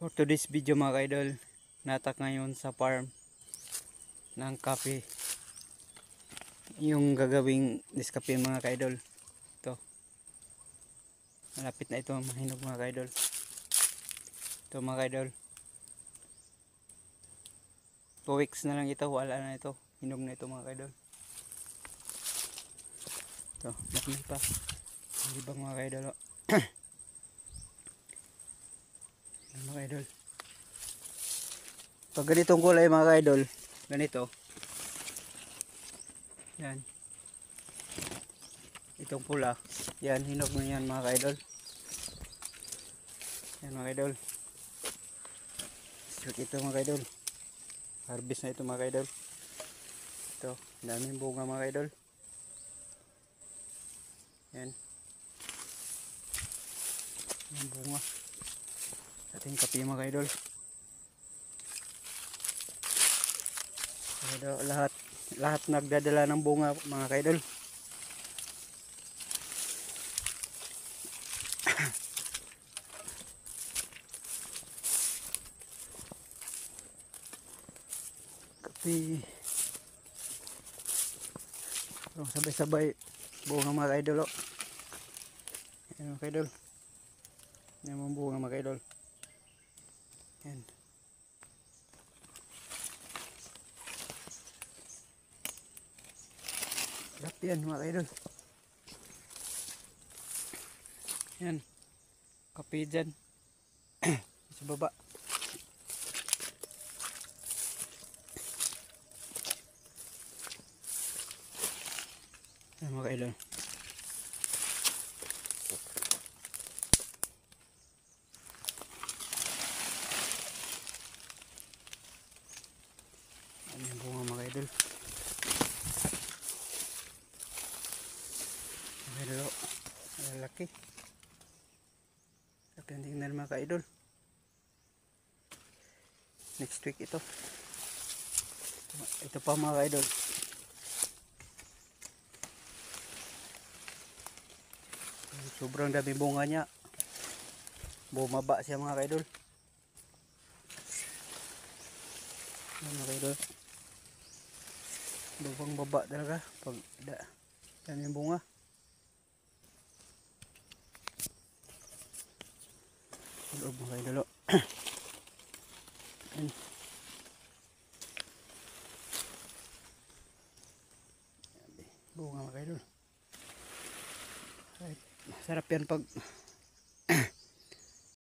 For today's video mga kaidol, natak ngayon sa farm ng kape. Yung gagawing diskape mga kaidol. Ito. Malapit na ito mahinog mga kaidol. Ito mga kaidol. 2 weeks na lang ito, wala na ito. Hinog na ito mga kaidol. Ito, dami pa. Ibang mga kaidol. Mga kaidol. Pag ganitong kulay mga kaidol, ganito. Yan. Itong pula. Yan, hinog na yan mga kaidol. Yan mga kaidol. Sweet ito mga kaidol. Harvest na ito mga kaidol. Ito, daming bunga mga kaidol. Yan. Yung bunga. Ating kape mga kaidol. Lahat nagdadala ng bunga mga kaidol. Kape. So, sabay-sabay bunga mga kaidol. Ayan mga kaidol. Yan mga bunga mga kaidol. Yan. Sarap yan mga kaidol. Yan. Kape dyan. Sa baba. Yan mga kaidol. Yan yung bunga mga kaidol. Pero laki. Laki ang tingnan mga kaidol. Next week ito. Ito pa mga kaidol. Sobrang daming bunga niya. Bumaba siya mga kaidol. Mga kaidol. Lubang baba talaga pag daming bunga. Loob mga kaidol. Bunga mga kaidol. Sarap yan pag